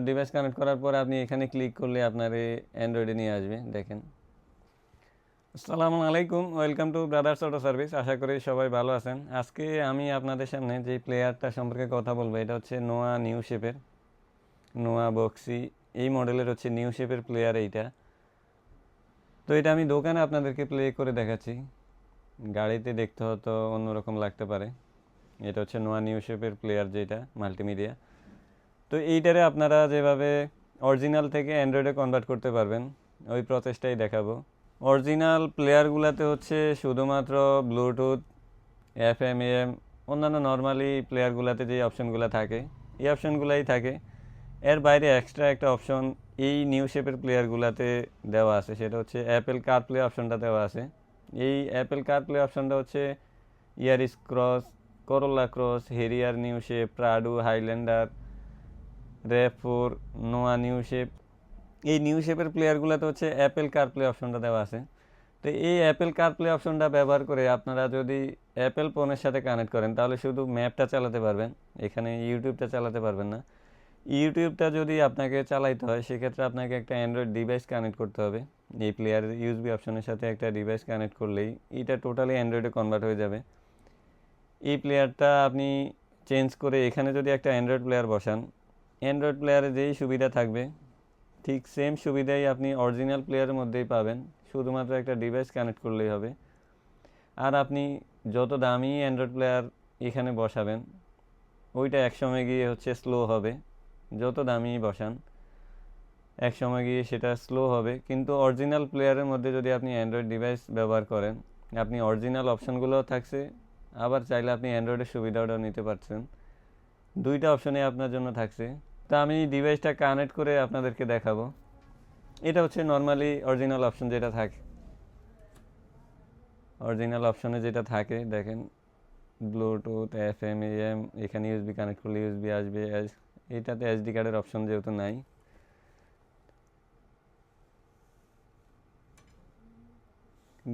Device connect করার পরে আপনি এখানে ক্লিক করলে আপনার অ্যান্ড্রয়েডে নিয়ে আসবে। দেখেন, আসসালামু আলাইকুম, welcome to brothers auto service. আশা করি সবাই ভালো আছেন। আজকে আমি আপনাদের সামনে যে প্লেয়ারটা সম্পর্কে কথা বলবো, এটা হচ্ছে নোয়া নিউ শেপের, নোয়া বক্সি এই মডেলের হচ্ছে নিউ শেপের প্লেয়ার এইটা। তো এটা আমি দোকানে আপনাদেরকে প্লে করে দেখাচ্ছি, গাড়িতে দেখতে হয়তো অন্যরকম লাগতে পারে। এটা হচ্ছে নোয়া নিউ শেপের প্লেয়ার, যেটা মাল্টিমিডিয়া। তো এইটারে আপনারা যেভাবে অরিজিনাল থেকে অ্যান্ড্রয়েডে কনভার্ট করতে পারবেন, ওই প্রসেসটাই দেখাবো। অরিজিনাল প্লেয়ারগুলোতে হচ্ছে শুধুমাত্র ব্লুটুথ, FM AM, অন্যান্য নর্মালি প্লেয়ারগুলোতে যে অপশনগুলো থাকে এই অপশনগুলোই থাকে। এর বাইরে এক্সট্রা একটা অপশন এই নিউ শেপের প্লেয়ারগুলোতে দেওয়া আছে, সেটা হচ্ছে অ্যাপেল কার প্লে অপশনটা দেওয়া আছে। এই অ্যাপেল কার প্লে অপশনটা হচ্ছে Yaris cross, Corolla cross, Harrier new shape, Prado, Highlander, রেফোর, নোয়া নিউ শেপ, এই নিউ শেপের প্লেয়ারগুলোতে হচ্ছে অ্যাপেল কার প্লে অপশনটা দেওয়া আছে। তো এই অ্যাপেল কার প্লে অপশনটা ব্যবহার করে আপনারা যদি অ্যাপেল ফোনের সাথে কানেক্ট করেন, তাহলে শুধু ম্যাপটা চালাতে পারবেন, এখানে ইউটিউবটা চালাতে পারবেন না। ইউটিউবটা যদি আপনাকে চালাইতে হয়, সেক্ষেত্রে আপনাকে একটা অ্যান্ড্রয়েড ডিভাইস কানেক্ট করতে হবে। এই প্লেয়ারের ইউএসবি অপশনের সাথে একটা ডিভাইস কানেক্ট করলেই এটা টোটালি অ্যান্ড্রয়েডে কনভার্ট হয়ে যাবে। এই প্লেয়ারটা আপনি চেঞ্জ করে এখানে যদি একটা অ্যান্ড্রয়েড প্লেয়ার বসান, অ্যান্ড্রয়েড প্লেয়ারে যেই সুবিধা থাকবে ঠিক সেম সুবিধাই আপনি অরিজিনাল প্লেয়ারের মধ্যেই পাবেন, শুধুমাত্র একটা ডিভাইস কানেক্ট করলেই হবে। আর আপনি যত দামি অ্যান্ড্রয়েড প্লেয়ার এখানে বসাবেন, ওইটা একসময় গিয়ে হচ্ছে স্লো হবে। যত দামি বসান একসময় গিয়ে সেটা স্লো হবে। কিন্তু অরিজিনাল প্লেয়ারের মধ্যে যদি আপনি অ্যান্ড্রয়েড ডিভাইস ব্যবহার করেন, আপনি অরিজিনাল অপশনগুলোও থাকছে, আবার চাইলে আপনি অ্যান্ড্রয়েডের সুবিধাটাও নিতে পারছেন। দুইটা অপশনে আপনার জন্য থাকছে। তা আমি ডিভাইসটা কানেক্ট করে আপনাদেরকে দেখাবো। এটা হচ্ছে নর্মালি অরিজিনাল অপশন যেটা থাকে, অরিজিনাল অপশনে যেটা থাকে দেখেন, ব্লুটুথ, FM AM, এখানে ইউএসবি কানেক্ট করলে ইউএসবি আসবে। এটাতে SD কার্ডের অপশন যেহেতু নাই,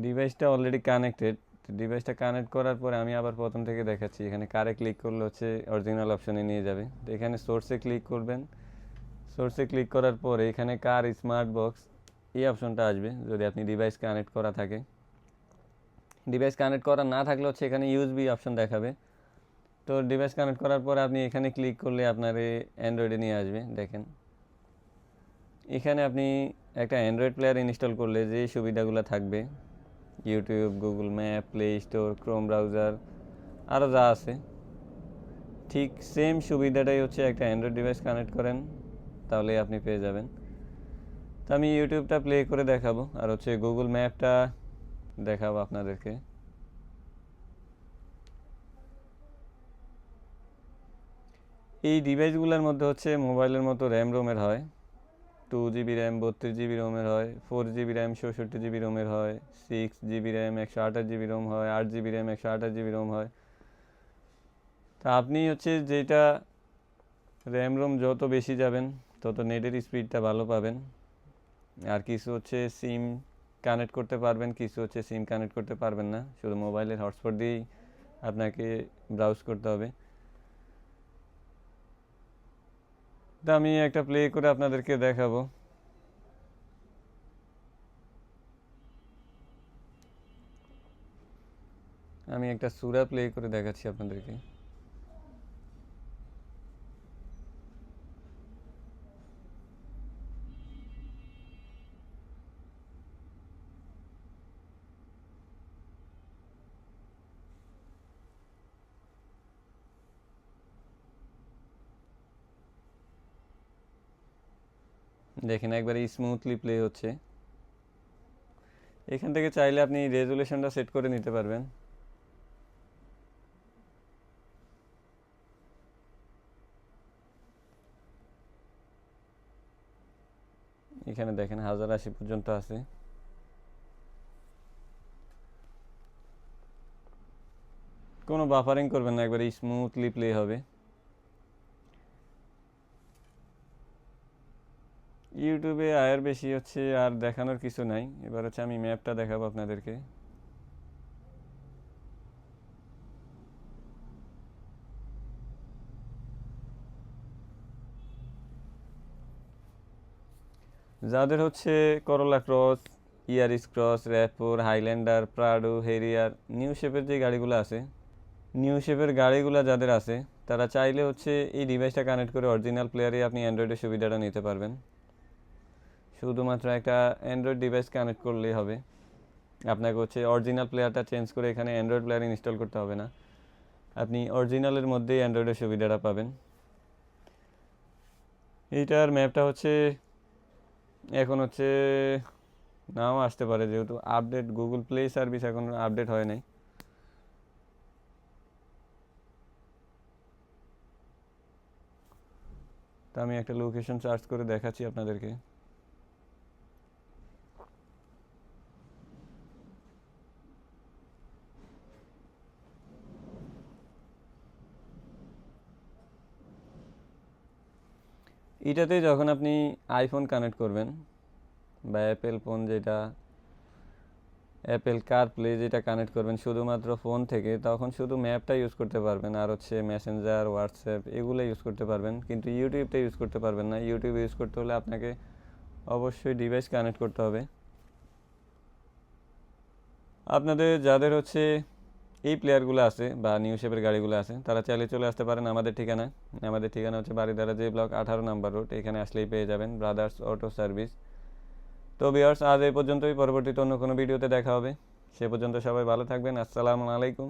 ডিভাইসটা অলরেডি কানেক্টেড। ডিভাইসটা কানেক্ট করার পরে আমি আবার প্রথম থেকে দেখাচ্ছি। এখানে কারে ক্লিক করলে হচ্ছে অরিজিনাল অপশনে নিয়ে যাবে। তো এখানে সোর্সে ক্লিক করবেন। সোর্সে ক্লিক করার পরে এখানে কার স্মার্ট বক্স এই অপশনটা আসবে যদি আপনি ডিভাইস কানেক্ট করা থাকে। ডিভাইস কানেক্ট করা না থাকলে হচ্ছে এখানে ইউএসবি অপশন দেখাবে। তো ডিভাইস কানেক্ট করার পরে আপনি এখানে ক্লিক করলে আপনার অ্যান্ড্রয়েডে নিয়ে আসবে। দেখেন, এখানে আপনি একটা অ্যান্ড্রয়েড প্লেয়ার ইনস্টল করলে যে সুবিধাগুলো থাকবে, YouTube, Google map, play store, Chrome browser, আরও যা আছে, ঠিক সেম সুবিধাটাই হচ্ছে একটা অ্যান্ড্রয়েড ডিভাইস কানেক্ট করেন, তাহলে আপনি পেয়ে যাবেন। তো আমি ইউটিউবটা প্লে করে দেখাবো, আর হচ্ছে গুগল ম্যাপটা দেখাবো আপনাদেরকে। এই ডিভাইসগুলোর মধ্যে হচ্ছে মোবাইলের মতো র্যাম রোমের হয়, 2GB র্যাম, 32GB রোমের হয়, 4GB র্যাম, 64GB রোমের হয়, 6GB র্যাম, 128GB রোম হয়, 8GB র্যাম, 128GB রোম হয়। তা আপনি হচ্ছে যেটা র্যাম রোম যত বেশি যাবেন, তত নেটের স্পিডটা ভালো পাবেন। আর কিছু হচ্ছে সিম কানেক্ট করতে পারবেন, কিছু হচ্ছে সিম কানেক্ট করতে পারবেন না, শুধু মোবাইলের হটস্পট দিয়েই আপনাকে ব্রাউজ করতে হবে। তা আমি একটা প্লে করে আপনাদেরকে দেখাবো। আমি একটা সূরা প্লে করে দেখাচ্ছি আপনাদেরকে। দেখেন, একবারে স্মুথলি প্লে হচ্ছে। এখান থেকে চাইলে আপনি রেজুলেশনটা সেট করে নিতে পারবেন। এখানে দেখেন 1080 পর্যন্ত আছে। কোনো বাফারিং করবেন না, একবারে স্মুথলি প্লে হবে। ইউটিউবে আয়ের বেশি হচ্ছে, আর দেখানোর কিছু নাই। এবার হচ্ছে আমি ম্যাপটা দেখাবো আপনাদেরকে। যাদের হচ্ছে করোলা ক্রস, ইয়ারিস ক্রস, র্যাপোর, হাইল্যান্ডার, প্রাডো, হেরিয়ার, নিউ শেপের যে গাড়িগুলো আছে, নিউ শেপের গাড়িগুলো যাদের আছে তারা চাইলে হচ্ছে এই ডিভাইসটা কানেক্ট করে অরিজিনাল প্লেয়ারে আপনি অ্যান্ড্রয়েডের সুবিধাটা নিতে পারবেন। শুধুমাত্র একটা অ্যান্ড্রয়েড ডিভাইস কানেক্ট করলেই হবে, আপনাকে হচ্ছে অরিজিনাল প্লেয়ারটা চেঞ্জ করে এখানে অ্যান্ড্রয়েড প্লেয়ার ইনস্টল করতে হবে না, আপনি অরিজিনালের মধ্যেই অ্যান্ড্রয়েডের সুবিধাটা পাবেন। এইটার ম্যাপটা হচ্ছে এখন হচ্ছে নাও আসতে পারে, যেহেতু আপডেট গুগল প্লে সার্ভিস এখন আপডেট হয় নাই। তো আমি একটা লোকেশন সার্চ করে দেখাচ্ছি আপনাদেরকে। এটাতে যখন আপনি আইফোন কানেক্ট করবেন বা অ্যাপেল ফোন, যেটা অ্যাপেল কারপ্লে যেটা কানেক্ট করবেন শুধুমাত্র ফোন থেকে, তখন শুধু ম্যাপটা ইউজ করতে পারবেন, আর হচ্ছে মেসেঞ্জার, হোয়াটসঅ্যাপ এগুলো ইউজ করতে পারবেন, কিন্তু ইউটিউবটা ইউজ করতে পারবেন না। ইউটিউব ইউজ করতে হলে আপনাকে অবশ্যই ডিভাইস কানেক্ট করতে হবে। আপনাদের যাদের হচ্ছে এই প্লেয়ারগুলো আছে বা নিউ শেপের গাড়িগুলো আছে তারা চাইলে চলে আসতে পারেন আমাদের ঠিকানায়। আমাদের ঠিকানা হচ্ছে বারিধারা যে ব্লক 18 নম্বর রোড, এখানে আসলেই পেয়ে যাবেন ব্রাদার্স অটো সার্ভিস। তো ভিউয়ার্স, আজ এই পর্যন্তই, পরবর্তীতে অন্য কোনো ভিডিওতে দেখা হবে। সে পর্যন্ত সবাই ভালো থাকবেন। আসসালামু আলাইকুম।